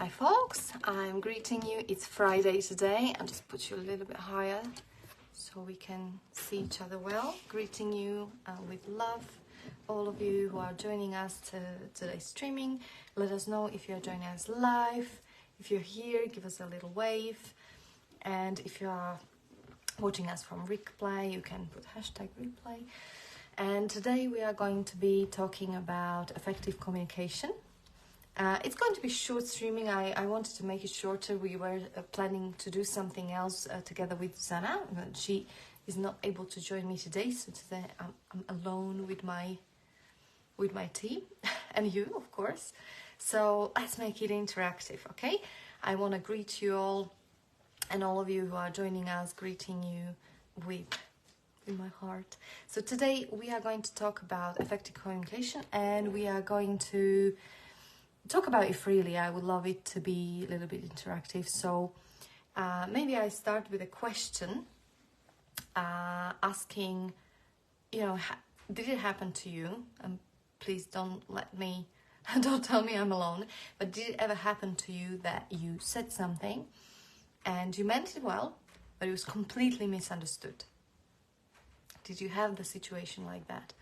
Hi folks, I'm greeting you. It's Friday today. I'll just put you a little bit higher so we can see each other well. Greeting you with love, all of you who are joining us to today's streaming. Let us know if you're joining us live. If you're here, give us a little wave. And if you are watching us from replay, you can put hashtag replay. And today we are going to be talking about effective communication. It's going to be short streaming. I wanted to make it shorter. We were planning to do something else together with Zana, but she is not able to join me today. So today I'm alone with my team and you, of course. So let's make it interactive, okay? I want to greet you all and all of you who are joining us, greeting you with my heart. So today we are going to talk about effective communication, and we are going to talk about it freely. I would love it to be a little bit interactive. So maybe I start with a question asking, did it happen to you? And please don't tell me I'm alone, but did it ever happen to you that you said something and you meant it well, but it was completely misunderstood? Did you have the situation like that?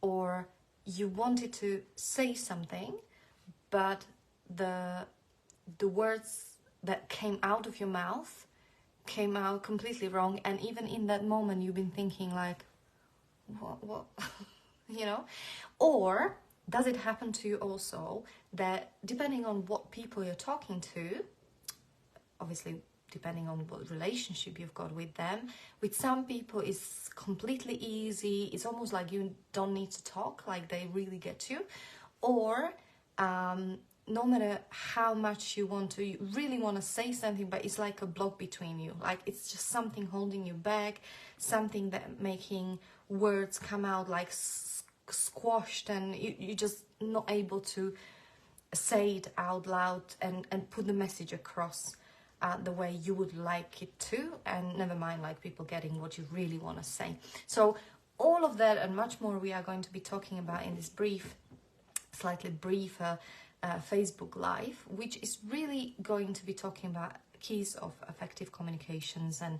Or you wanted to say something, but the words that came out of your mouth came out completely wrong, and even in that moment you've been thinking like, what? Or does it happen to you also that depending on what people you're talking to, obviously depending on what relationship you've got with them, with some people it's completely easy, it's almost like you don't need to talk, like they really get you, or no matter how much you really want to say something, but it's like a block between you, like it's just something holding you back, something that making words come out like squashed, and you're just not able to say it out loud and put the message across the way you would like it to, and never mind like people getting what you really want to say. So all of that and much more we are going to be talking about in this slightly briefer Facebook Live, which is really going to be talking about keys of effective communications, and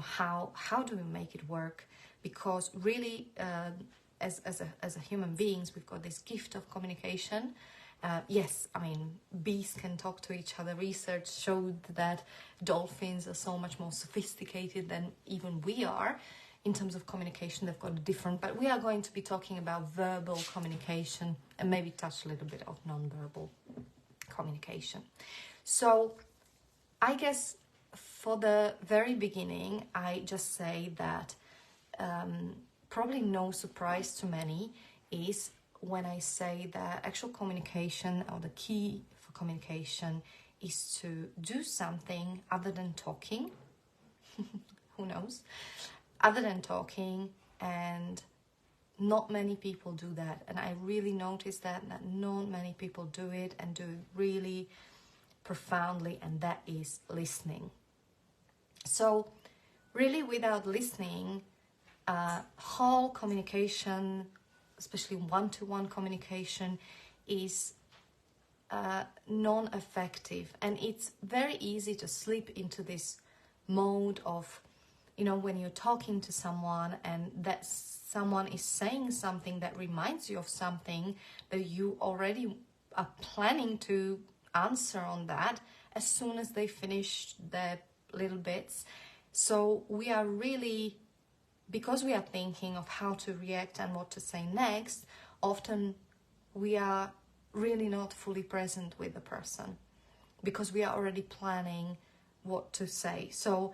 how do we make it work, because really as a human beings we've got this gift of communication. Yes, I mean, bees can talk to each other. Research showed that dolphins are so much more sophisticated than even we are in terms of communication. They've got a different, but we are going to be talking about verbal communication and maybe touch a little bit of non-verbal communication. So I guess for the very beginning, I just say that probably no surprise to many is when I say that actual communication, or the key for communication, is to do something other than talking. Who knows? Other than talking, and not many people do that. And I really noticed that not many people do it, and do it really profoundly, and that is listening. So really without listening, whole communication, especially one-to-one communication, is non-effective. And it's very easy to slip into this mode of, when you're talking to someone and that someone is saying something that reminds you of something that you already are planning to answer on that as soon as they finish their little bits. So we are really, because we are thinking of how to react and what to say next, often we are really not fully present with the person because we are already planning what to say. So,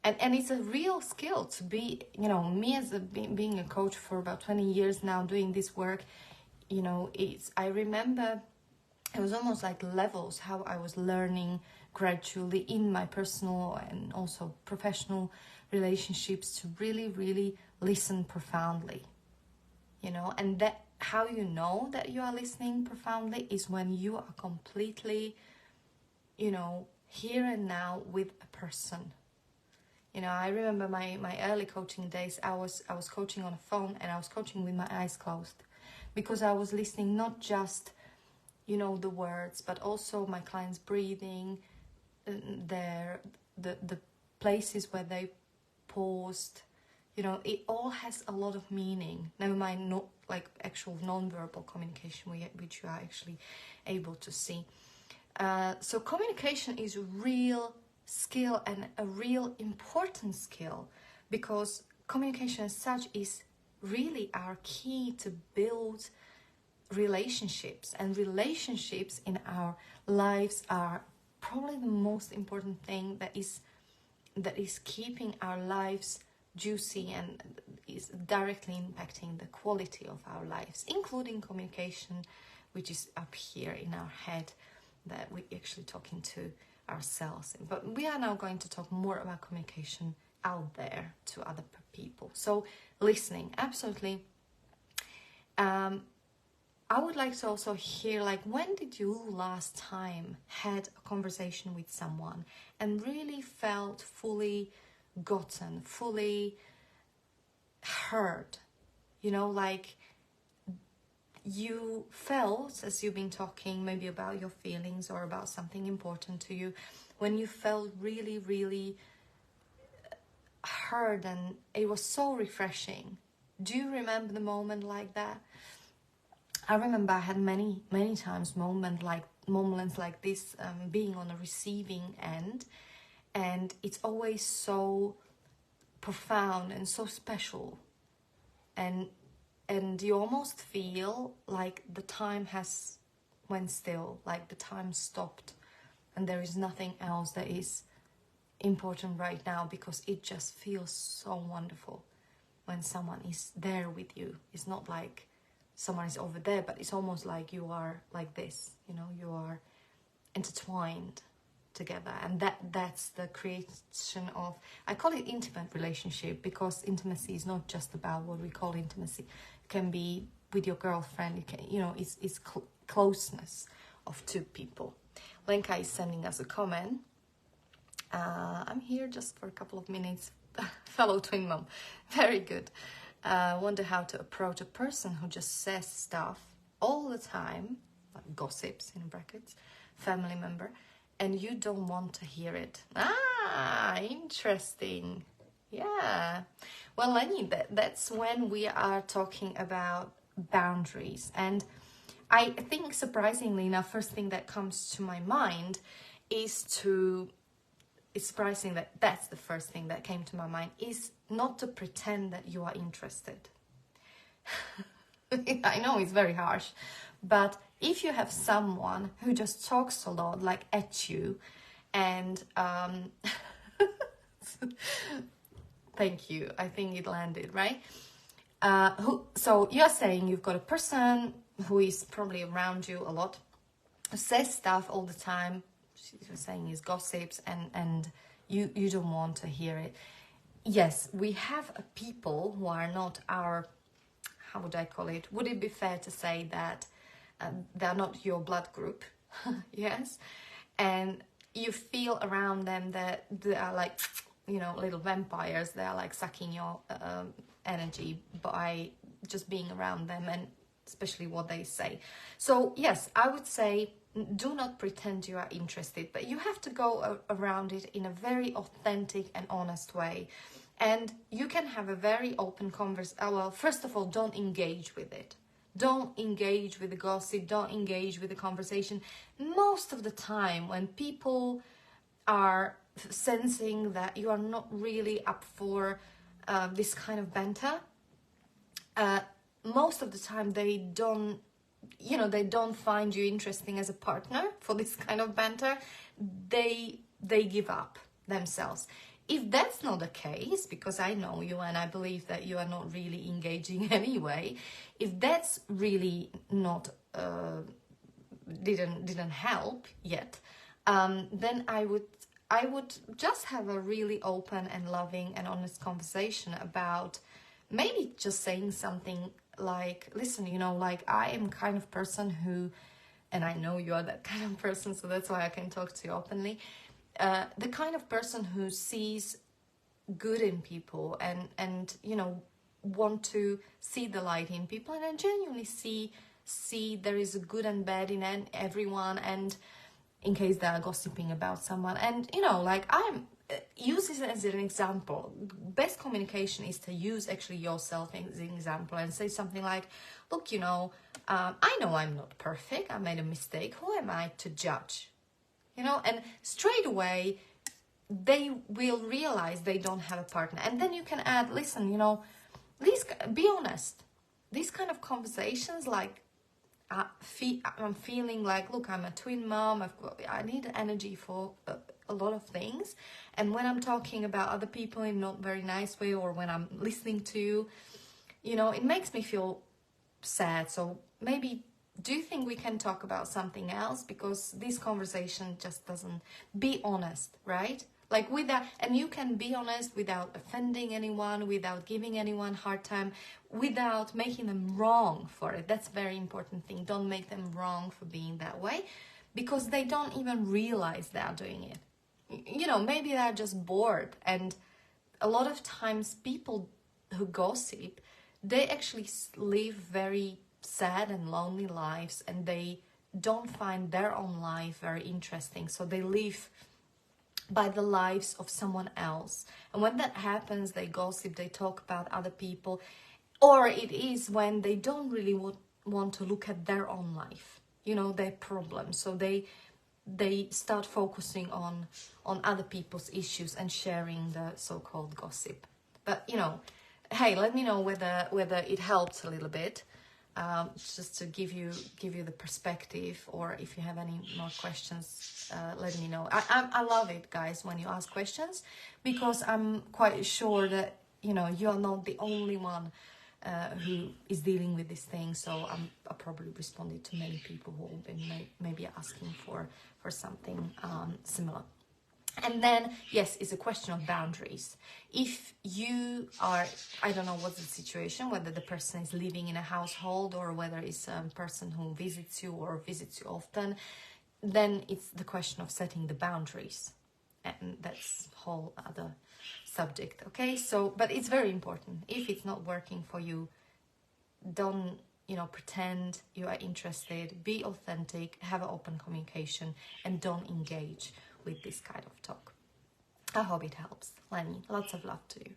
and it's a real skill to be, me as being a coach for about 20 years now, doing this work, I remember it was almost like levels, how I was learning gradually in my personal and also professional relationships to really, really listen profoundly, and that how you know that you are listening profoundly is when you are completely, here and now with a person. I remember my early coaching days, I was coaching on a phone, and I was coaching with my eyes closed, because I was listening not just you know, the words, but also my clients breathing, the places where they paused, you know, it all has a lot of meaning. Never mind, not like actual non-verbal communication, which you are actually able to see. So communication is a real skill and a real important skill, because communication as such is really our key to build relationships, and relationships in our lives are probably the most important thing that is keeping our lives juicy and is directly impacting the quality of our lives, including communication, which is up here in our head, that we're actually talking to ourselves. But we are now going to talk more about communication out there to other people. So listening, absolutely. I would like to also hear, like, when did you last time had a conversation with someone and really felt fully gotten, fully heard? You know, like you felt, as you've been talking maybe about your feelings or about something important to you, when you felt really, really heard, and it was so refreshing. Do you remember the moment like that? I remember I had many times moments like this, being on the receiving end, and it's always so profound and so special, and you almost feel like the time has went still, like the time stopped, and there is nothing else that is important right now, because it just feels so wonderful when someone is there with you. It's not like someone is over there, but it's almost like you are like this, you know, you are intertwined together. And that's the creation of, I call it intimate relationship, because intimacy is not just about what we call intimacy. It can be with your girlfriend, it can, you know, it's closeness of two people. Lenka is sending us a comment. I'm here just for a couple of minutes. Fellow twin mom. Very good. Wonder how to approach a person who just says stuff all the time, like gossips in brackets, family member, and you don't want to hear it. Ah, interesting. Yeah. Well, Lenny, that's when we are talking about boundaries. And I think, surprisingly enough, first thing that comes to my mind is it's surprising that that's the first thing that came to my mind, is not to pretend that you are interested. I know it's very harsh, but if you have someone who just talks a lot, like at you, and thank you, I think it landed, right? So you're saying you've got a person who is probably around you a lot, who says stuff all the time, you're saying is gossips, and you don't want to hear it. Yes, we have people who are not our, how would I call it? Would it be fair to say that they're not your blood group? Yes. And you feel around them that they are like, you know, little vampires. They are like sucking your energy by just being around them, and especially what they say. So yes, I would say, do not pretend you are interested, but you have to go around it in a very authentic and honest way. And you can have a very open conversation. Well, first of all, don't engage with it. Don't engage with the gossip. Don't engage with the conversation. Most of the time, when people are sensing that you are not really up for this kind of banter, most of the time they don't find you interesting as a partner for this kind of banter. They give up themselves. If that's not the case, because I know you and I believe that you are not really engaging anyway, if that's really not didn't help yet, then I would just have a really open and loving and honest conversation about maybe just saying something like, listen, you know, like, I am kind of person who, and I know you are that kind of person, so that's why I can talk to you openly, the kind of person who sees good in people and you know, want to see the light in people, and I genuinely see see there is a good and bad in everyone, and in case they are gossiping about someone. And you know, like, I'm use this as an example. Best communication is to use actually yourself as an example and say something like, look, you know I'm not perfect, I made a mistake, who am I to judge? You know, and straight away they will realize they don't have a partner. And then you can add, listen, you know, be honest. These kind of conversations, like, I'm feeling like, look, I'm a twin mom, I need energy for a lot of things, and when I'm talking about other people in not very nice way, or when I'm listening to, you know, it makes me feel sad. So maybe, do you think we can talk about something else, because this conversation just doesn't. Be honest, right? Like, with that, and you can be honest without offending anyone, without giving anyone hard time, without making them wrong for it. That's a very important thing. Don't make them wrong for being that way, because they don't even realize they are doing it. You know, maybe they're just bored. And a lot of times people who gossip, they actually live very sad and lonely lives, and they don't find their own life very interesting. So they live by the lives of someone else. And when that happens, they gossip, they talk about other people. Or it is when they don't really want to look at their own life, you know, their problems. So they start focusing on other people's issues and sharing the so-called gossip. But, you know, hey, let me know whether it helps a little bit, just to give you the perspective. Or if you have any more questions, let me know. I love it, guys, when you ask questions, because I'm quite sure that, you know, you're not the only one who is dealing with this thing. So I probably responded to many people who have been maybe asking for something similar. And then, yes, it's a question of boundaries. If you are, I don't know what's the situation, whether the person is living in a household or whether it's a person who visits you or visits you often, then it's the question of setting the boundaries. And that's a whole other subject, okay? So, but it's very important. If it's not working for you, don't, you know, pretend you are interested. Be authentic, have an open communication, and don't engage with this kind of talk. I hope it helps. Lenny, lots of love to you.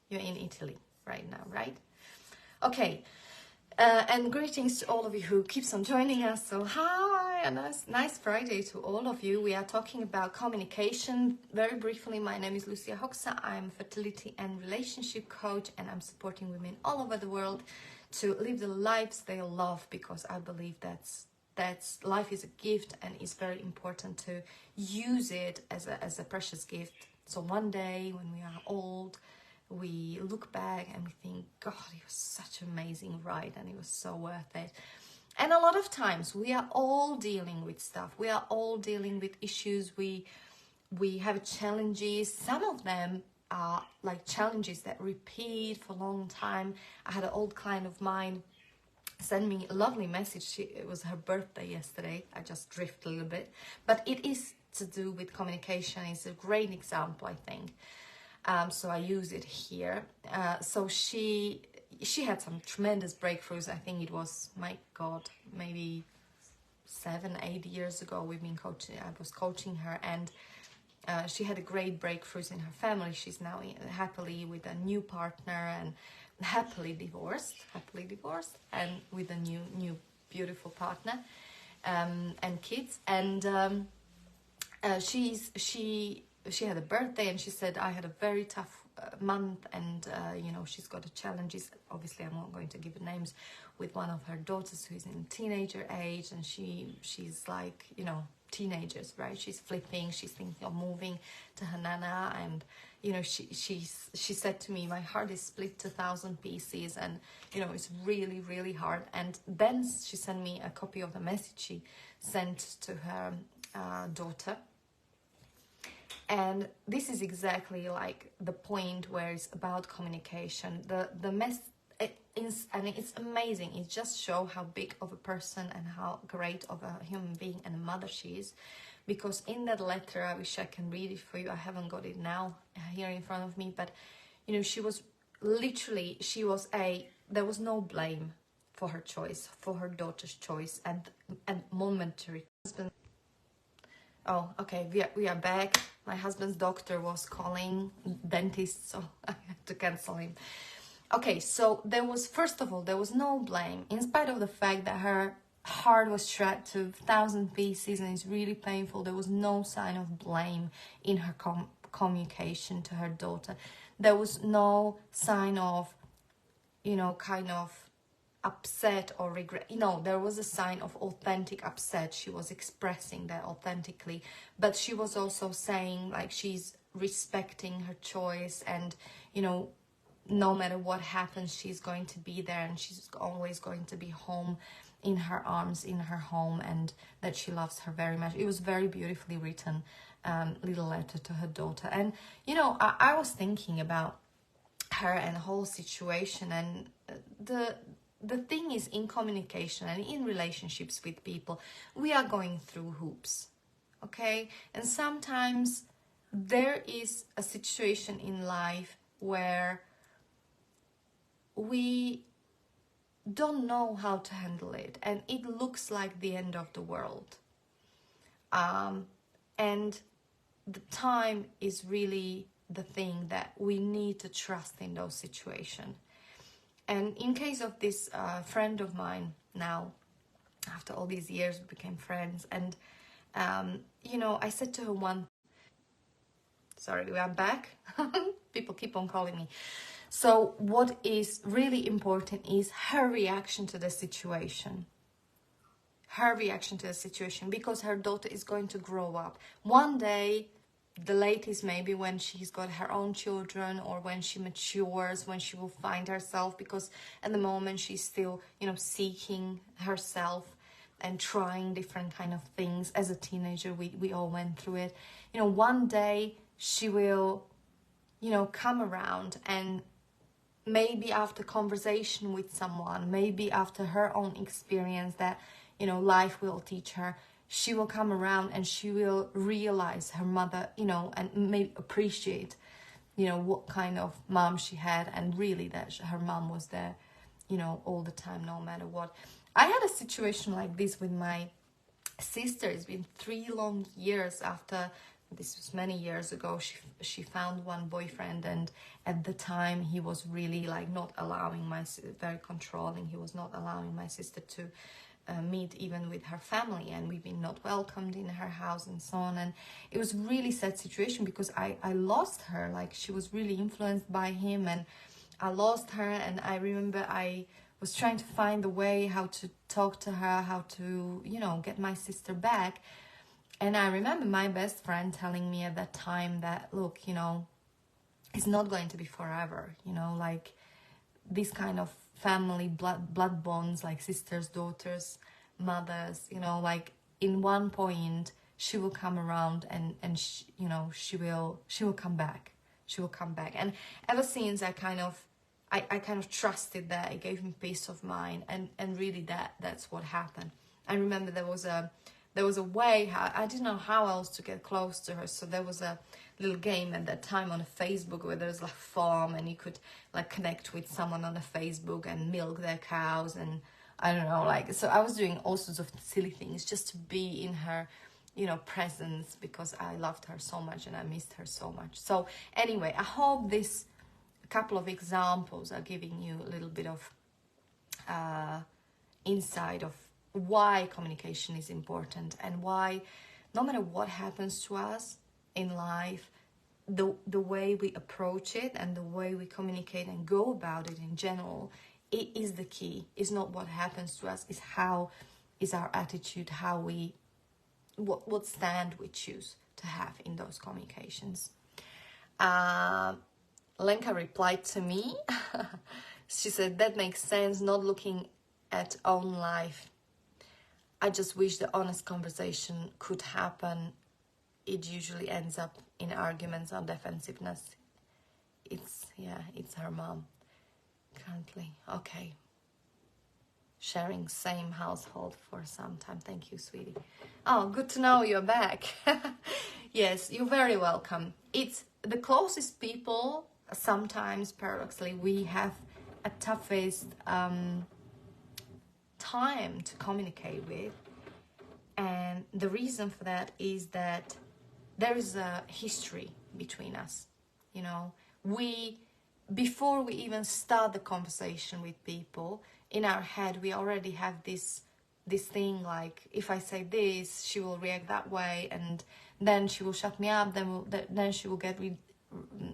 You're in Italy right now, right? Okay, and greetings to all of you who keeps on joining us. So hi, a nice Friday to all of you. We are talking about communication. Very briefly, my name is Lucia Hoxa. I'm a fertility and relationship coach, and I'm supporting women all over the world to live the lives they love, because I believe that's life is a gift, and it's very important to use it as a precious gift. So one day when we are old, we look back and we think, God, it was such an amazing ride and it was so worth it. And a lot of times we are all dealing with stuff. We are all dealing with issues. We have challenges. Some of them are like challenges that repeat for a long time. I had an old client of mine send me a lovely message. It was her birthday yesterday. I just drift a little bit, but it is to do with communication. It's a great example, I think. So I use it here. So she had some tremendous breakthroughs. I think it was, my God, maybe 7-8 years ago. We've been coaching. I was coaching her, and she had a great breakthroughs in her family. She's now happily with a new partner and happily divorced, and with a new beautiful partner, and kids. And she had a birthday, and she said, I had a very tough month, and you know, she's got challenges. Obviously, I'm not going to give names, with one of her daughters who is in teenager age, and she's like, you know, teenagers, right? She's flipping, she's thinking of moving to her nana, and you know, she said to me, my heart is split to 1,000 pieces, and you know, it's really, really hard. And then she sent me a copy of the message she sent to her daughter. And this is exactly like the point where it's about communication. And it's amazing. It just shows how big of a person and how great of a human being and a mother she is. Because in that letter, I wish I can read it for you. I haven't got it now here in front of me. But, you know, she was literally, there was no blame for her choice, for her daughter's choice, and momentary. Oh, okay, we are back. My husband's doctor was calling, dentist, so I had to cancel him. Okay, so there was, first of all, there was no blame, in spite of the fact that her heart was shred to 1,000 pieces and it's really painful. There was no sign of blame in her communication to her daughter. There was no sign of, you know, kind of upset or regret. You know, there was a sign of authentic upset. She was expressing that authentically, but she was also saying like she's respecting her choice, and you know, no matter what happens, she's going to be there and she's always going to be home in her arms, in her home, and that she loves her very much. It was very beautifully written, little letter to her daughter. And you know, I was thinking about her and the whole situation, and the thing is, in communication and in relationships with people, we are going through hoops, okay? And sometimes there is a situation in life where we don't know how to handle it, and it looks like the end of the world. And the time is really the thing that we need to trust in those situations. And in case of this friend of mine, now, after all these years, we became friends. And, you know, I said to her sorry, we are back. People keep on calling me. So what is really important is her reaction to the situation. Her reaction to the situation, because her daughter is going to grow up. One day, the latest maybe when she's got her own children, or when she matures, when she will find herself, because at the moment she's still, you know, seeking herself and trying different kind of things. As a teenager, we all went through it. You know, one day she will, you know, come around, and maybe after conversation with someone, maybe after her own experience that, you know, life will teach her, she will come around and she will realize her mother, you know, and maybe appreciate, you know, what kind of mom she had, and really that her mom was there, you know, all the time, no matter what. I had a situation like this with my sister. It's been 3 long years after, this was many years ago, she found one boyfriend, and at the time he was really like not allowing very controlling. He was not allowing my sister to meet even with her family, and we've been not welcomed in her house and so on. And it was really sad situation, because I lost her. Like, she was really influenced by him, and I lost her. And I remember I was trying to find a way how to talk to her, how to, you know, get my sister back. And I remember my best friend telling me at that time that, look, you know, it's not going to be forever, you know, like this kind of family blood bonds, like sisters, daughters, mothers, you know, like in one point she will come around, and she, you know, she will come back. She will come back. And ever since I kind of trusted that. It gave me peace of mind, and really that's what happened. I remember there was a way how I didn't know how else to get close to her. So there was a little game at that time on Facebook where there was like farm, and you could like connect with someone on a Facebook and milk their cows, and I don't know, like, so I was doing all sorts of silly things just to be in her, you know, presence, because I loved her so much and I missed her so much. So anyway, I hope this couple of examples are giving you a little bit of insight of why communication is important, and why no matter what happens to us in life, the way we approach it and the way we communicate and go about it in general, it is the key. It's not what happens to us, it's how is our attitude, how we what stand we choose to have in those communications. Lenka replied to me. She said, that makes sense, not looking at own life. I just wish the honest conversation could happen. It usually ends up in arguments or defensiveness. It's her mom currently. Okay. Sharing same household for some time. Thank you, sweetie. Oh, good to know you're back. Yes, you're very welcome. It's the closest people, sometimes paradoxically, we have a toughest time to communicate with. And the reason for that is that there is a history between us. You know, before we even start the conversation with people, in our head we already have this thing, like, if I say this, she will react that way, and then she will shut me up, then she will get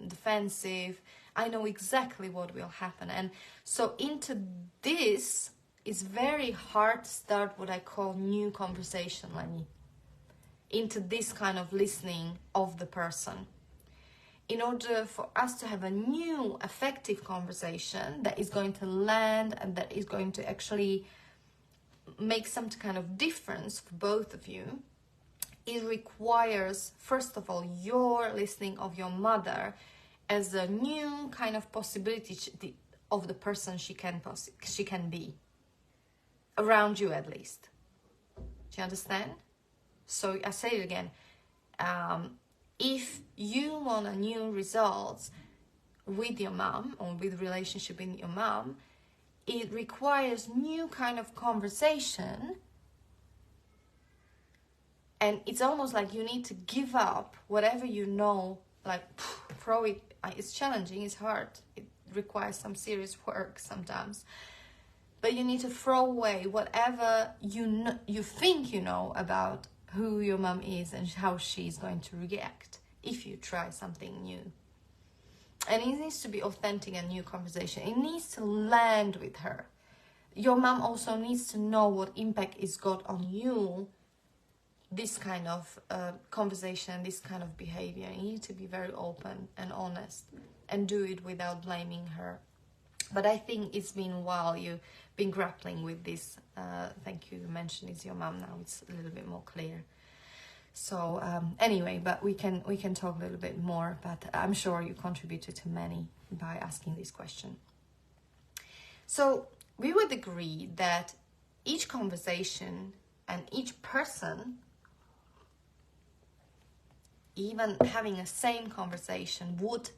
defensive. I know exactly what will happen. And so into this, it's very hard to start what I call new conversation, Lenny, into this kind of listening of the person. In order for us to have a new effective conversation that is going to land and that is going to actually make some kind of difference for both of you, it requires, first of all, your listening of your mother as a new kind of possibility of the person she can be, around you at least. Do you understand? So I say it again. If you want a new results with your mom or with relationship with your mom, it requires new kind of conversation. And it's almost like you need to give up whatever you know, like throw it. It's challenging, it's hard. It requires some serious work sometimes. But you need to throw away whatever you think you know about who your mom is and how she's going to react if you try something new. And it needs to be authentic and new conversation. It needs to land with her. Your mom also needs to know what impact it's got on you, this kind of conversation, this kind of behavior. You need to be very open and honest and do it without blaming her. But I think it's been a while you've been grappling with this. Thank you mentioned it's your mom now. It's a little bit more clear. So anyway, but we can talk a little bit more. But I'm sure you contributed to many by asking this question. So we would agree that each conversation and each person, even having a same conversation, would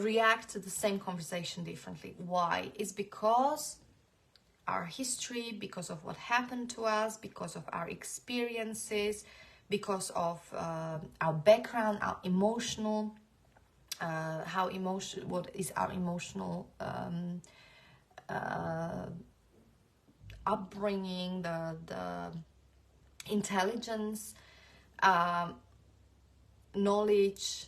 react to the same conversation differently. Why? It's because our history, because of what happened to us, because of our experiences, because of our background, our emotional, what is our emotional upbringing, the intelligence, knowledge.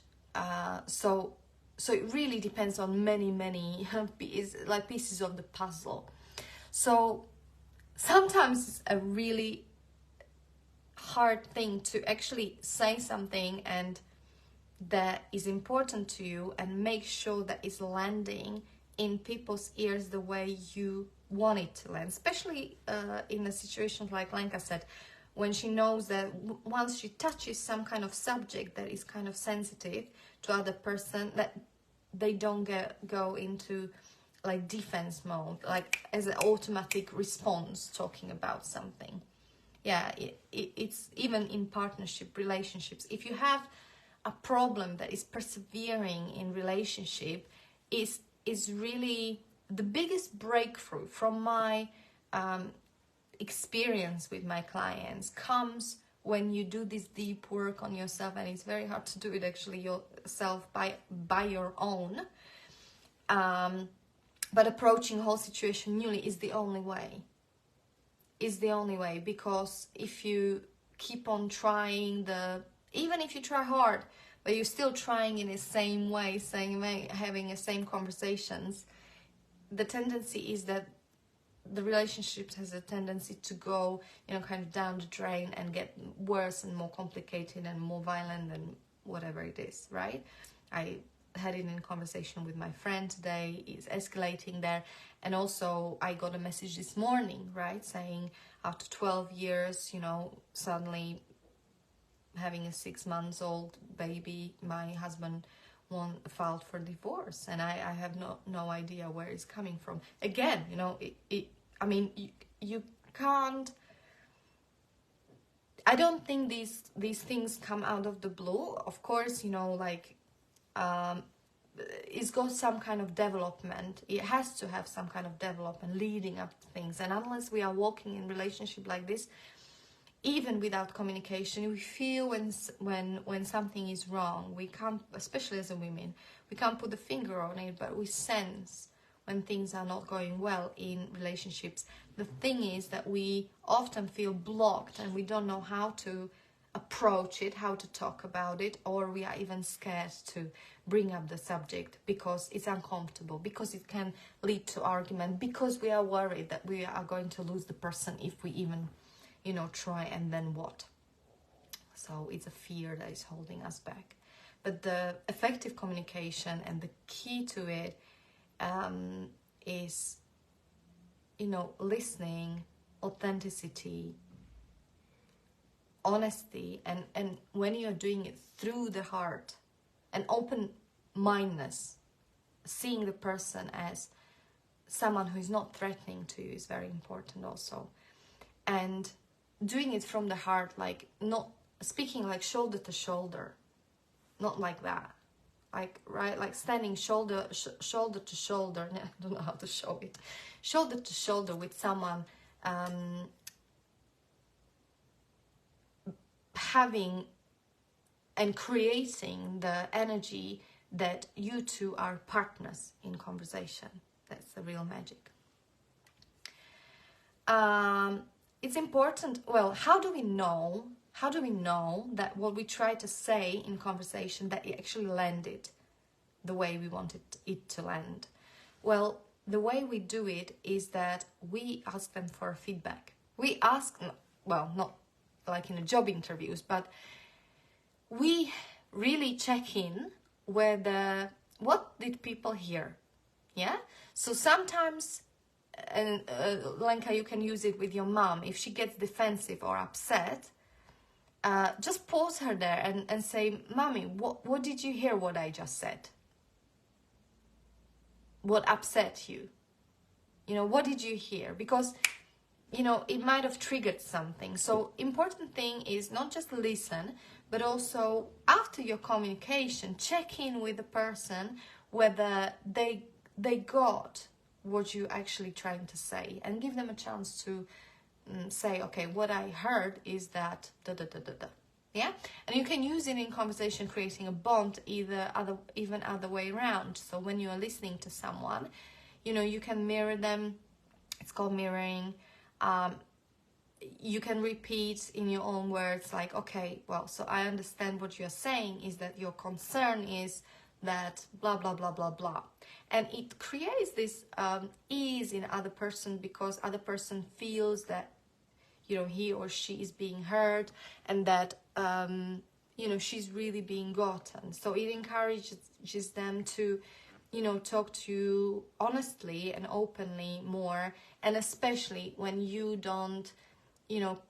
So it really depends on many pieces of the puzzle. So sometimes it's a really hard thing to actually say something and that is important to you and make sure that it's landing in people's ears the way you want it to land, especially in a situation like Lenka said, when she knows that once she touches some kind of subject that is kind of sensitive to other person, that they don't go into like defense mode, like as an automatic response talking about something. Yeah, it's even in partnership relationships. If you have a problem that is persevering in relationship, is really the biggest breakthrough from my experience with my clients comes when you do this deep work on yourself, and it's very hard to do it actually yourself by your own. But approaching the whole situation newly is the only way. Because if you keep on trying even if you try hard, but you're still trying in the same way, having the same conversations, the tendency is that the relationship has a tendency to go, kind of down the drain and get worse and more complicated and more violent and whatever it is, right? I had it in conversation with my friend today. It's escalating there. And also I got a message this morning, right, saying after 12 years, suddenly having a 6-month-old baby, my husband filed for divorce, and I have no idea where it's coming from. Again, you can't. I don't think these things come out of the blue. Of course, it's got some kind of development. It has to have some kind of development leading up to things. And unless we are walking in relationship like this, even without communication, we feel when something is wrong. We can't, especially as a women, we can't put the finger on it, but we sense when things are not going well in relationships. The thing is that we often feel blocked and we don't know how to approach it, how to talk about it, or we are even scared to bring up the subject because it's uncomfortable, because it can lead to argument, because we are worried that we are going to lose the person if we even, try, and then what? So it's a fear that is holding us back. But the effective communication and the key to it is, listening, authenticity, honesty, and when you're doing it through the heart, and open-mindedness, seeing the person as someone who is not threatening to you is very important also. And doing it from the heart, like not speaking like shoulder to shoulder, not like that, like standing shoulder to shoulder. I don't know how to show it. Shoulder to shoulder with someone, having and creating the energy that you two are partners in conversation. That's the real magic. It's important. Well, how do we know that what we try to say in conversation, that it actually landed the way we wanted it to land? Well, the way we do it is that we ask them for feedback. We ask, well, not like in a job interviews, but we really check in whether, what did people hear? Yeah? So sometimes, and Lenka, you can use it with your mom. If she gets defensive or upset, just pause her there and say, Mommy, what did you hear what I just said? What upset you? What did you hear? Because, it might have triggered something. So important thing is not just listen, but also after your communication, check in with the person whether they got what you're actually trying to say, and give them a chance to say, okay, what I heard is that da. Yeah, and you can use it in conversation, creating a bond, even other way around. So when you are listening to someone, you can mirror them. It's called mirroring. You can repeat in your own words, like, okay, well, so I understand what you're saying is that your concern is that blah blah blah blah blah, and it creates this ease in other person, because other person feels that he or she is being heard, and that she's really being gotten. So it encourages them to talk to you honestly and openly more, and especially when you don't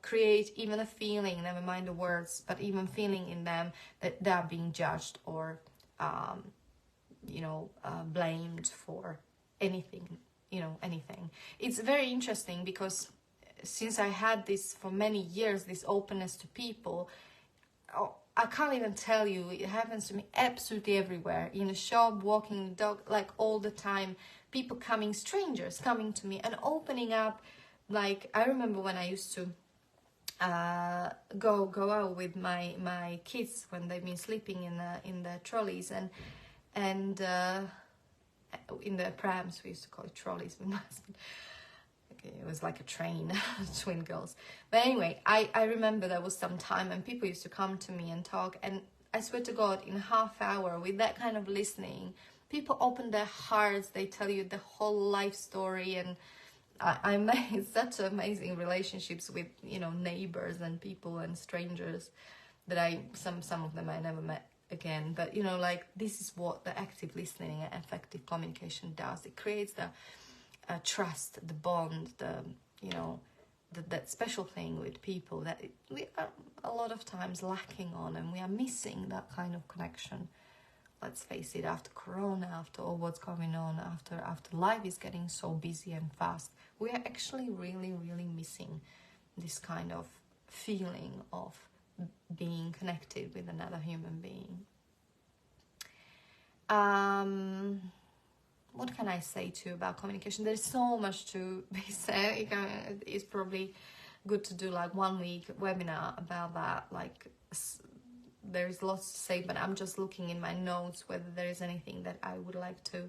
create even a feeling, never mind the words, but even feeling in them that they're being judged or blamed for anything. It's very interesting, because since I had this for many years, this openness to people, I can't even tell you, it happens to me absolutely everywhere. In a shop, walking the dog, like all the time, people strangers coming to me and opening up. Like, I remember when I used to go out with my kids when they've been sleeping in the trolleys and in the prams. We used to call it trolleys with my husband. It was like a train, twin girls. But anyway, I remember there was some time and people used to come to me and talk, and I swear to God, in a half hour with that kind of listening, people open their hearts, they tell you the whole life story, and I made such amazing relationships with neighbors and people and strangers that some of them I never met again. But like, this is what the active listening and effective communication does. It creates the trust, the bond, that special thing with people that we are a lot of times lacking on, and we are missing that kind of connection. Let's face it, after Corona, after all what's going on, after life is getting so busy and fast, we are actually really, really missing this kind of feeling of being connected with another human being. What can I say to you about communication? There's so much to be said. It's probably good to do like 1 week webinar about that. Like, there's lots to say, but I'm just looking in my notes whether there is anything that I would like to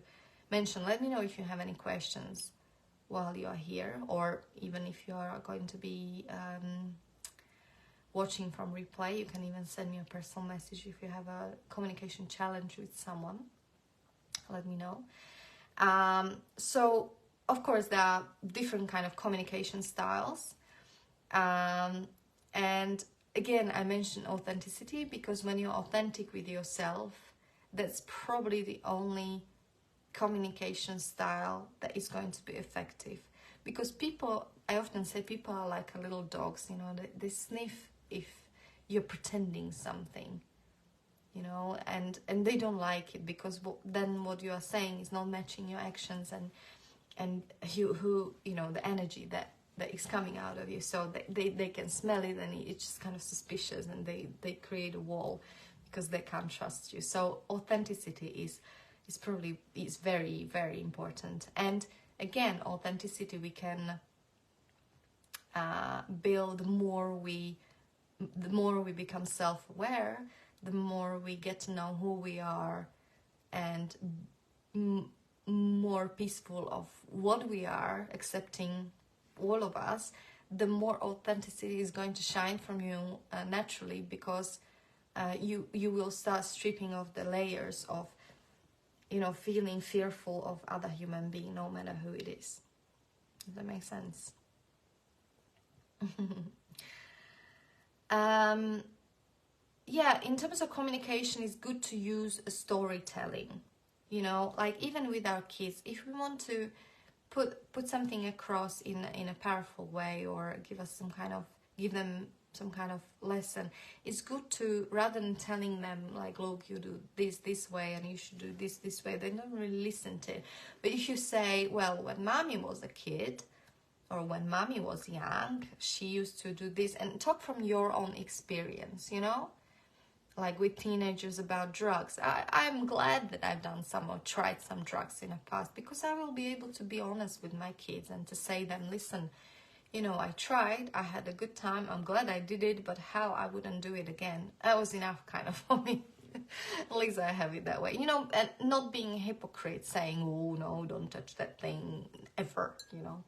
mention. Let me know if you have any questions while you are here, or even if you are going to be watching from replay. You can even send me a personal message if you have a communication challenge with someone. Let me know. So of course there are different kind of communication styles, and again I mentioned authenticity, because when you're authentic with yourself, that's probably the only communication style that is going to be effective. Because people, I often say, people are like a little dogs, you know, they sniff if you're pretending something, you know, and they don't like it, because then what you are saying is not matching your actions and who you know, the energy that is coming out of you. So they can smell it, and it's just kind of suspicious, and they create a wall because they can't trust you. So authenticity is probably very, very important. And again, authenticity we can build the more we become self-aware, the more we get to know who we are, and more peaceful of what we are, accepting all of us, the more authenticity is going to shine from you naturally, because you will start stripping off the layers of, you know, feeling fearful of other human being, no matter who it is. Does that make sense? Yeah, in terms of communication, it's good to use storytelling. You know, like even with our kids, if we want to put something across in a powerful way, or give them some kind of lesson, it's good to, rather than telling them like, look, you do this way and you should do this way, they don't really listen to it. But if you say, well, when mommy was a kid, or when mommy was young, she used to do this, and talk from your own experience, you know, like with teenagers about drugs. I'm glad that I've done some or tried some drugs in the past, because I will be able to be honest with my kids and to say them, listen, you know, I tried, I had a good time, I'm glad I did it, but how I wouldn't do it again. That was enough kind of for me. At least I have it that way, you know, and not being a hypocrite, saying, oh no, don't touch that thing ever, you know.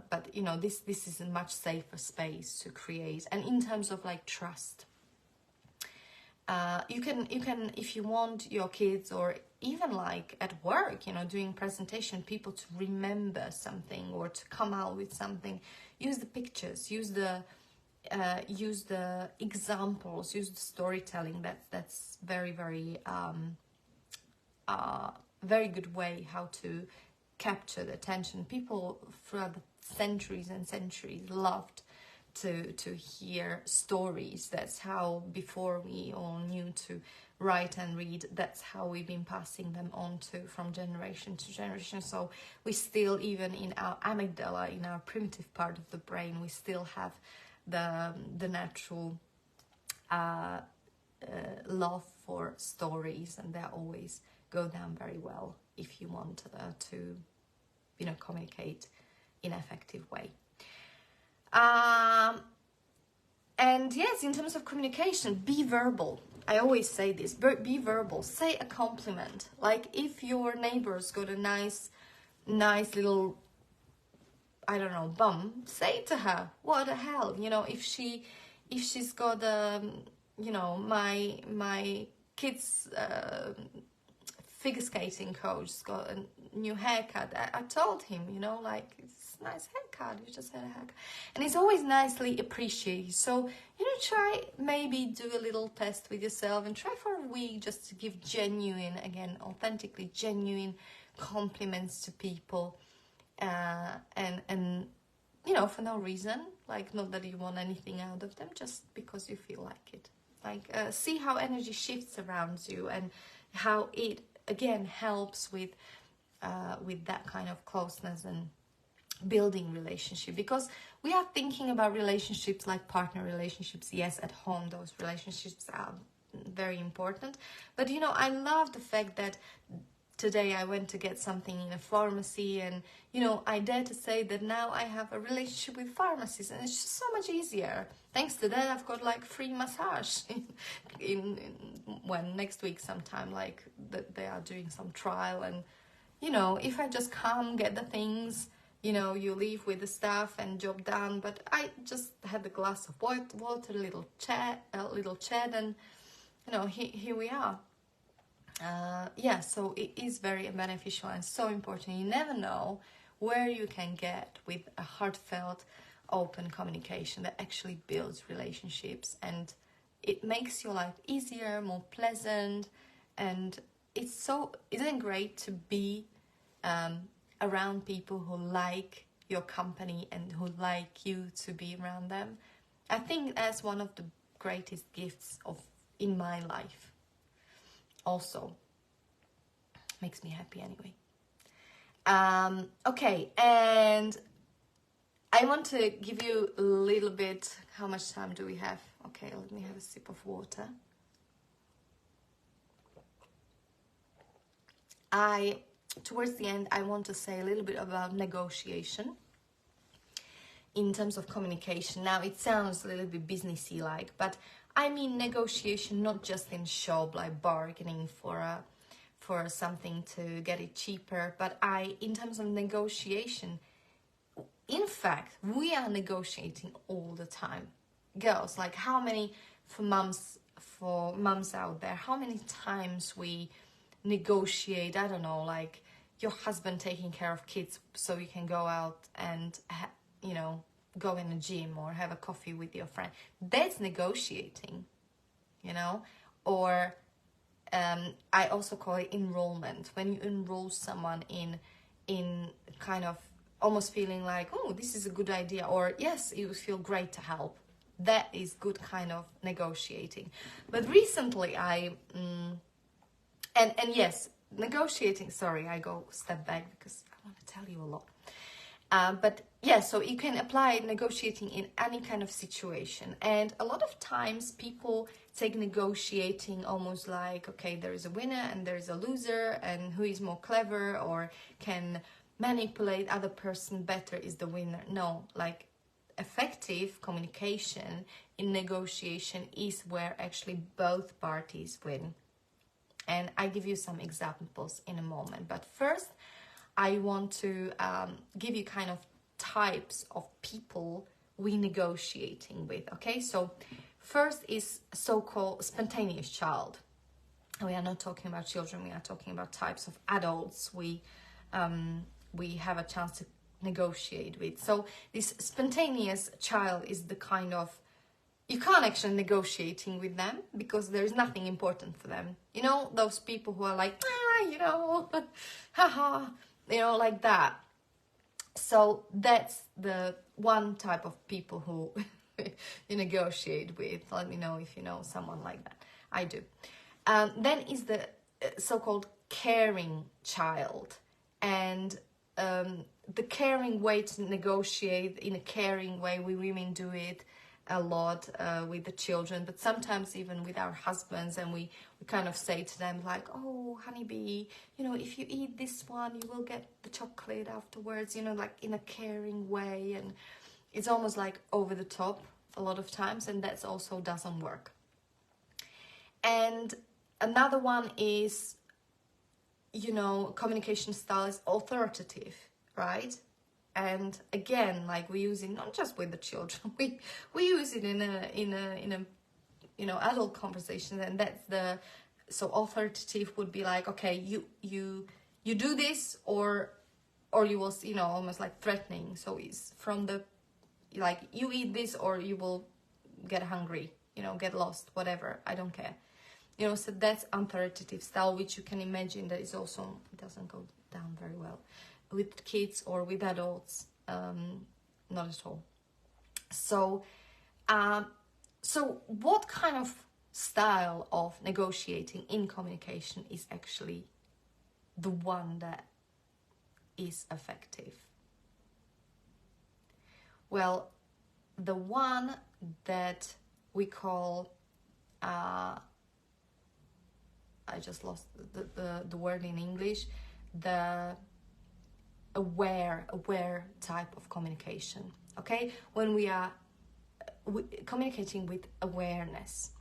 But you know, this is a much safer space to create. And in terms of like trust, you can, if you want your kids, or even like at work, you know, doing presentation, people to remember something or to come out with something, use the pictures, use the examples, use the storytelling. That's very, very very good way how to capture the attention. People throughout the centuries and centuries loved to hear stories. That's how, before we all knew to write and read, that's how we've been passing them on from generation to generation. So we still, even in our amygdala, in our primitive part of the brain, we still have the natural love for stories, and they always go down very well if you want to, you know, communicate in an effective way. And yes, in terms of communication, be verbal. I always say this, be verbal. Say a compliment. Like if your neighbor's got a nice little, I don't know, bum, say to her, what the hell, you know. If she's got you know, my kids figure skating coach's got a new haircut. I told him, you know, like, it's a nice haircut, you just had a haircut. And it's always nicely appreciated. So, you know, try, maybe do a little test with yourself and try for a week just to give genuine, again, authentically genuine compliments to people. And you know, for no reason, like, not that you want anything out of them, just because you feel like it. Like, see how energy shifts around you, and how it, again, helps with that kind of closeness and building relationship. Because we are thinking about relationships like partner relationships. Yes, at home those relationships are very important. But you know, I love the fact that today I went to get something in a pharmacy, and you know, I dare to say that now I have a relationship with pharmacies, and it's just so much easier. Thanks to that, I've got like free massage in when next week sometime, like that they are doing some trial. And you know, if I just come get the things, you know, you leave with the stuff and job done. But I just had a glass of water, a little chat, and you know, here we are. Yeah, so it is very beneficial and so important. You never know where you can get with a heartfelt, open communication that actually builds relationships, and it makes your life easier, more pleasant. And isn't it great to be around people who like your company and who like you to be around them? I think that's one of the greatest gifts in my life. Also, makes me happy anyway. Okay, and I want to give you a little bit. How much time do we have? Okay, let me have a sip of water. Towards the end, I want to say a little bit about negotiation in terms of communication. Now, it sounds a little bit businessy like, but I mean negotiation not just in shop, like bargaining for something to get it cheaper, but in terms of negotiation, in fact, we are negotiating all the time. Girls, like how many, for moms out there, how many times we negotiate, I don't know, like your husband taking care of kids so you can go out and, you know, go in a gym or have a coffee with your friend. That's negotiating, you know. Or I also call it enrollment. When you enroll someone in kind of almost feeling like, oh, this is a good idea, or yes, it would feel great to help. That is good kind of negotiating. But recently and yes, negotiating, sorry, I go step back because I want to tell you a lot. But yeah, so you can apply negotiating in any kind of situation. And a lot of times people take negotiating almost like, okay, there is a winner and there is a loser, and who is more clever or can manipulate other person better is the winner. No, like effective communication in negotiation is where actually both parties win. And I give you some examples in a moment. But first, I want to give you kind of types of people we negotiating with, okay? So first is so-called spontaneous child. We are not talking about children, we are talking about types of adults we have a chance to negotiate with. So this spontaneous child is the kind of, you can't actually negotiating with them because there is nothing important for them. You know, those people who are like, you know, haha, you know, like that. So that's the one type of people who you negotiate with. Let me know if you know someone like that. I do. Then is the so-called caring child. And the caring way to negotiate in a caring way, we women do it a lot with the children, but sometimes even with our husbands, and we kind of say to them like, oh honeybee, you know, if you eat this one you will get the chocolate afterwards, you know, like in a caring way. And it's almost like over the top a lot of times, and that's also doesn't work. And another one is, you know, communication style is authoritative, right? And again, like we use it not just with the children, we use it in a you know, adult conversation. And that's so authoritative would be like, okay, you do this or you will, you know, almost like threatening. So it's from the, like, you eat this or you will get hungry, you know, get lost, whatever, I don't care. You know, so that's authoritative style, which you can imagine that is also, it doesn't go down very well with kids or with adults, not at all. So, so what kind of style of negotiating in communication is actually the one that is effective? Well, the one that we call I just lost the word in English, the aware type of communication. Okay, when we are communicating with awareness,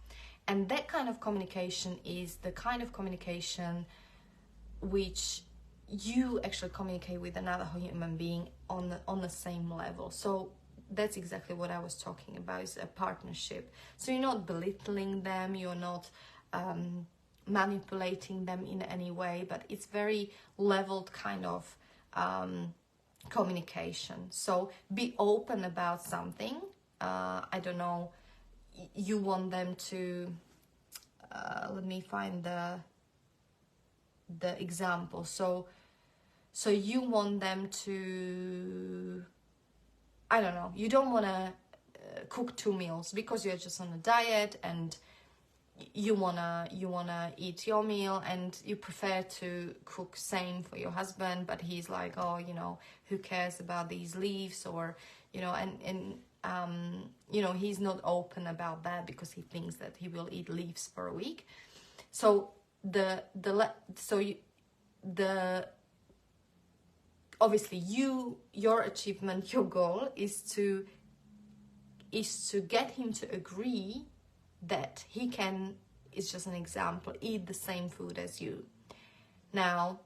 and that kind of communication is the kind of communication which you actually communicate with another human being on the same level. So that's exactly what I was talking about, is a partnership. So you're not belittling them, you're not manipulating them in any way, but it's very leveled kind of communication. So be open about something. I don't know, you want them to let me find the example. So you want them to, I don't know, you don't want to cook 2 meals because you're just on a diet, and you wanna eat your meal, and you prefer to cook same for your husband, but he's like, oh, you know, who cares about these leaves, or you know, and you know, he's not open about that because he thinks that he will eat leaves for a week. So obviously your achievement, your goal is to get him to agree that he can, it's just an example, eat the same food as you. Now,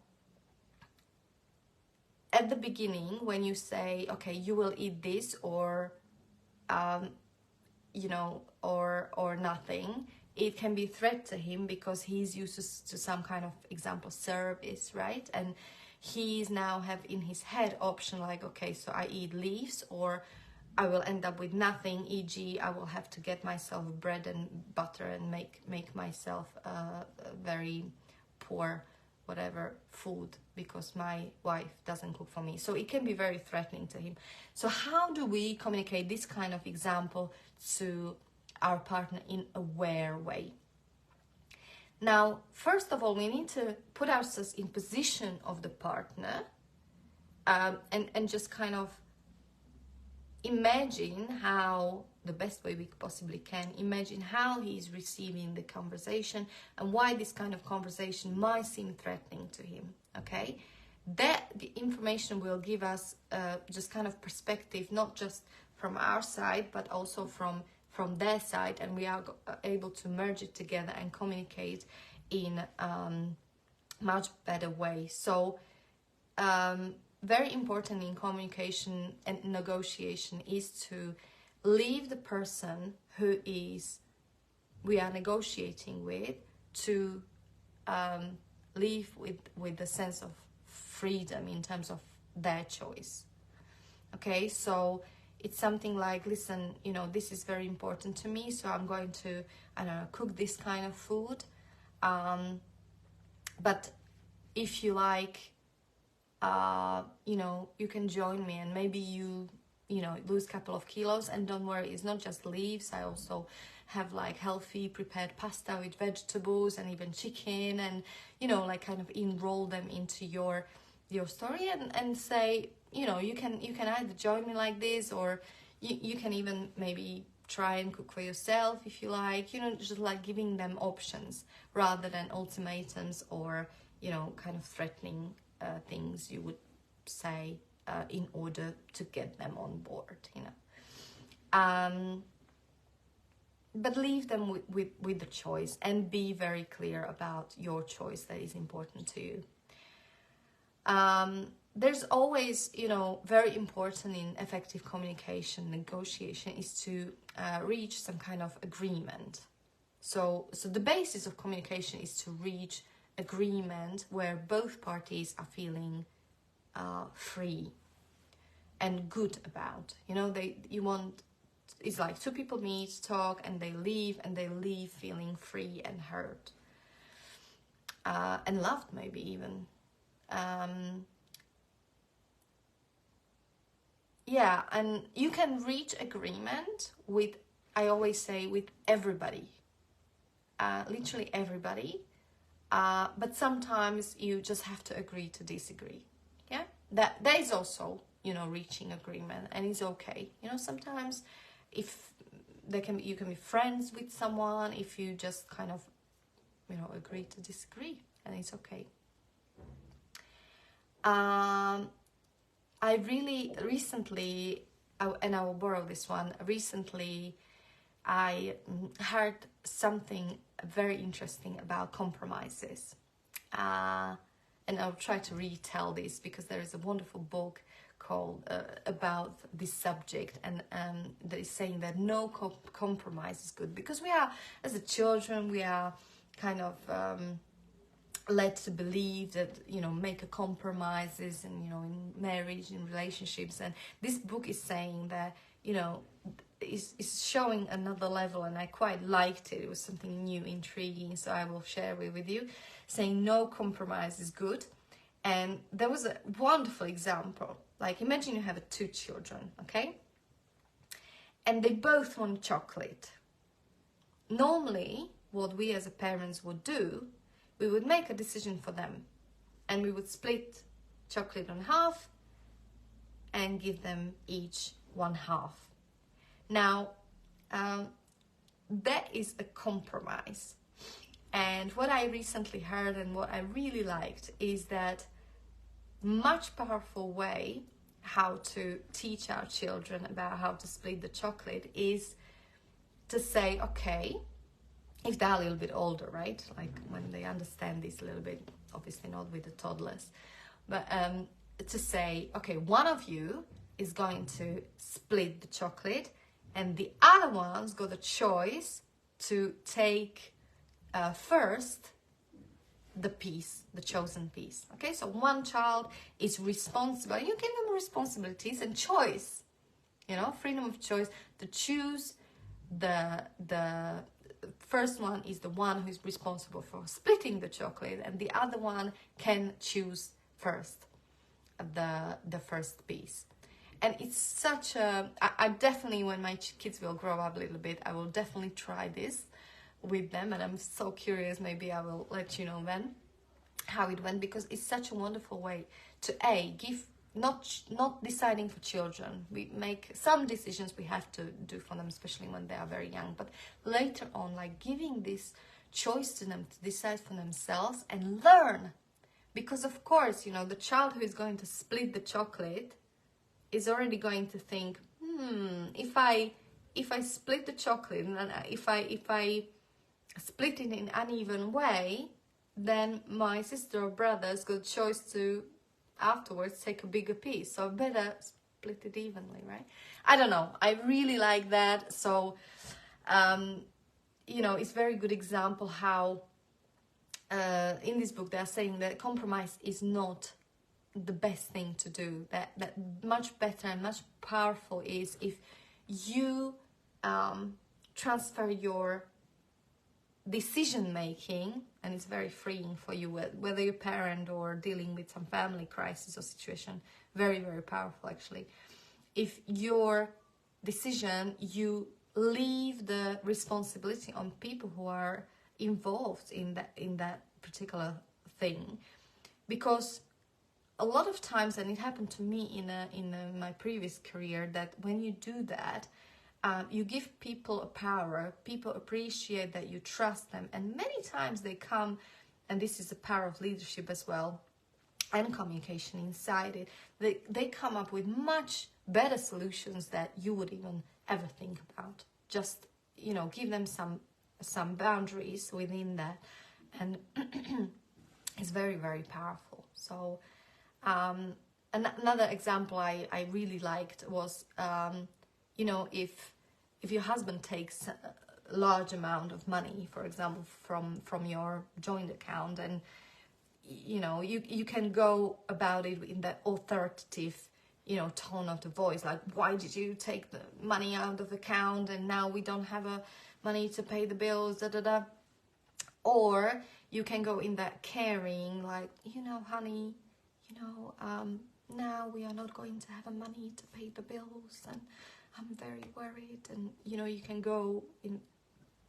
at the beginning, when you say, okay, you will eat this, or you know, or nothing, it can be a threat to him because he's used to some kind of, example, service, right? And he's now have in his head option like, okay, so I eat leaves, or I will end up with nothing, e.g. I will have to get myself bread and butter and make myself a very poor whatever food because my wife doesn't cook for me. So it can be very threatening to him. So how do we communicate this kind of example to our partner in a aware way? Now, first of all, we need to put ourselves in position of the partner, and just kind of imagine how, the best way we possibly can, imagine how he's receiving the conversation and why this kind of conversation might seem threatening to him, okay? That the information will give us just kind of perspective, not just from our side, but also from their side, and we are able to merge it together and communicate in much better way. So very important in communication and negotiation is to leave the person who we are negotiating with to leave with the sense of freedom in terms of their choice. Okay, so it's something like, listen, you know, this is very important to me, so I'm going to, I don't know, cook this kind of food. But if you like, you know, you can join me, and maybe you know, lose a couple of kilos, and don't worry, it's not just leaves. I also have like healthy prepared pasta with vegetables and even chicken, and you know, like kind of enroll them into your story, and say, you know, you can either join me like this, or you can even maybe try and cook for yourself if you like, you know, just like giving them options rather than ultimatums or, you know, kind of threatening things you would say in order to get them on board, you know. But leave them with the choice, and be very clear about your choice that is important to you. There's always, you know, very important in effective communication, negotiation, is to reach some kind of agreement. So the basis of communication is to reach agreement where both parties are feeling free and good about, you know, it's like two people meet, talk, and they leave feeling free and heard, and loved, maybe even. Yeah, and you can reach agreement with, I always say, with everybody, literally everybody. But sometimes you just have to agree to disagree. Yeah, that is also, you know, reaching agreement, and it's okay. You know, sometimes if you can be friends with someone, if you just kind of agree to disagree, and it's okay. I really recently, and I will borrow this one, recently I heard something very interesting about compromises. And I'll try to retell this because there is a wonderful book called about this subject, and that is saying that no compromise is good, because we are, as a children, we are kind of led to believe that, make a compromises, and in marriage, in relationships. And this book is saying that, is showing another level, and I quite liked it. It was something new, intriguing, so I will share it with you, saying no compromise is good. And there was a wonderful example. Like, imagine you have 2 children, okay? And they both want chocolate. Normally, what we as a parents would do, we would make a decision for them, and we would split chocolate in half and give them each 1/2. Now, that is a compromise. And what I recently heard, and what I really liked, is that much powerful way how to teach our children about how to split the chocolate is to say, okay, if they're a little bit older, right? Like when they understand this a little bit, obviously not with the toddlers, but to say, okay, one of you is going to split the chocolate, and the other one's got the choice to take first the piece, the chosen piece. Okay, so one child is responsible. You give them responsibilities and choice, freedom of choice to choose. The first one is the one who's responsible for splitting the chocolate, and the other one can choose first the first piece. And it's such a, I definitely, when my kids will grow up a little bit, I will definitely try this with them, and I'm so curious, maybe I will let you know then how it went, because it's such a wonderful way to give, not deciding for children. We make some decisions we have to do for them, especially when they are very young, but later on, like giving this choice to them to decide for themselves and learn. Because of course, the child who is going to split the chocolate is already going to think, if I split the chocolate, and if I split it in an uneven way, then my sister or brother's got a choice to afterwards take a bigger piece, so I better split it evenly, right? I don't know, I really like that. So it's a very good example how in this book they're saying that compromise is not the best thing to do. That much better and much powerful is if you transfer your decision making, and it's very freeing for you, whether you're a parent or dealing with some family crisis or situation. Very, very powerful, actually. If your decision, you leave the responsibility on people who are involved in that particular thing. Because a lot of times, and it happened to me in my previous career, that when you do that, you give people a power, people appreciate that you trust them, and many times they come, and this is the power of leadership as well, and communication inside it, they come up with much better solutions that you would even ever think about. Just, give them some boundaries within that, and it's very, very powerful. So another example I really liked was, if your husband takes a large amount of money, for example, from your joint account, and you can go about it in that authoritative tone of the voice, like, why did you take the money out of the account, and now we don't have money to pay the bills, or you can go in that caring, like, honey, now we are not going to have money to pay the bills, and I'm very worried. And you can go in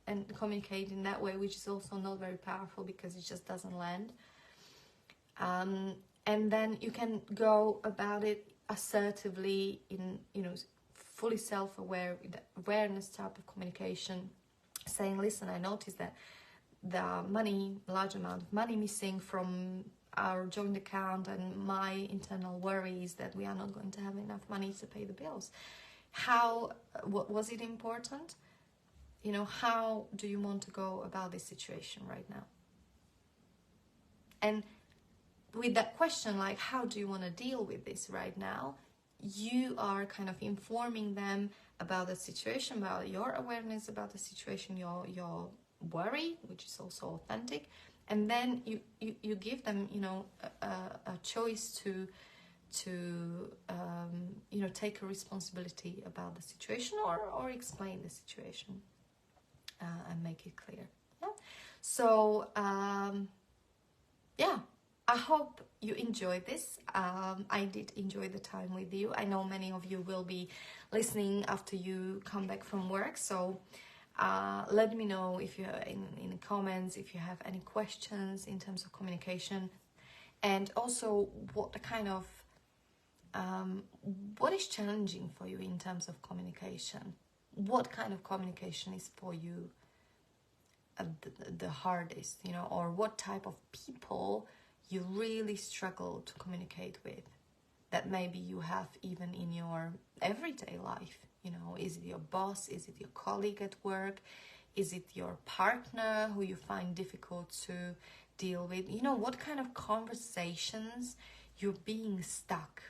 and communicate in that way, which is also not very powerful because it just doesn't land. And then you can go about it assertively in fully self-aware, awareness type of communication, saying, listen, I noticed that the money, large amount of money missing from our joint account, and my internal worry is that we are not going to have enough money to pay the bills. What was it important? You know, how do you want to go about this situation right now? And with that question, like, how do you want to deal with this right now? You are kind of informing them about the situation, about your awareness about the situation, your worry, which is also authentic. And then you give them, you know, a choice to you know, take a responsibility about the situation, or explain the situation and make it clear. Yeah. So yeah, I hope you enjoyed this. I did enjoy the time with you. I know many of you will be listening after you come back from work, so let me know if you in the comments if you have any questions in terms of communication, and also what kind of what is challenging for you in terms of communication. What kind of communication is for you the hardest, you know, or what type of people you really struggle to communicate with, that maybe you have even in your everyday life. You know, is it your boss? Is it your colleague at work? Is it your partner who you find difficult to deal with? You know, what kind of conversations you're being stuck?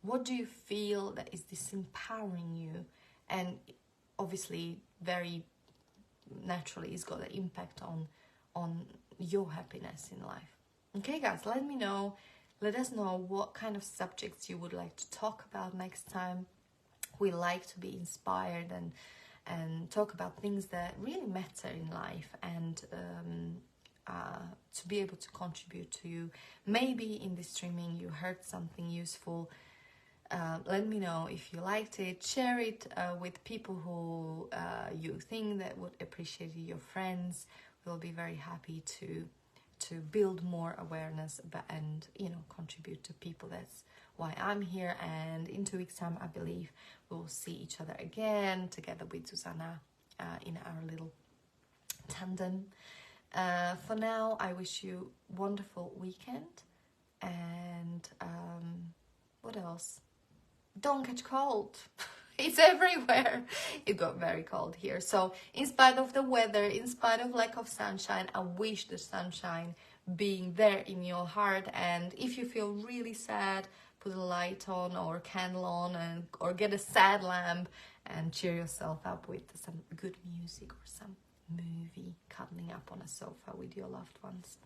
What do you feel that is disempowering you? And obviously, very naturally, it's got an impact on your happiness in life. Okay, guys, let me know. Let us know what kind of subjects you would like to talk about next time. We like to be inspired and talk about things that really matter in life, and to be able to contribute to you. Maybe in this streaming you heard something useful. Let me know if you liked it. Share it with people who you think that would appreciate it, your friends. We'll be very happy to build more awareness and, you know, contribute to people. That's why I'm here. And in 2 weeks' time, I believe we'll see each other again together with Susanna in our little tandem. For now, I wish you a wonderful weekend, and what else? Don't catch cold. It's everywhere. It got very cold here. So in spite of the weather, in spite of lack of sunshine, I wish the sunshine being there in your heart. And if you feel really sad, put a light on or a candle on, or get a sad lamp and cheer yourself up with some good music or some movie, cuddling up on a sofa with your loved ones.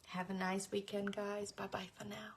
Have a nice weekend, guys. Bye bye for now.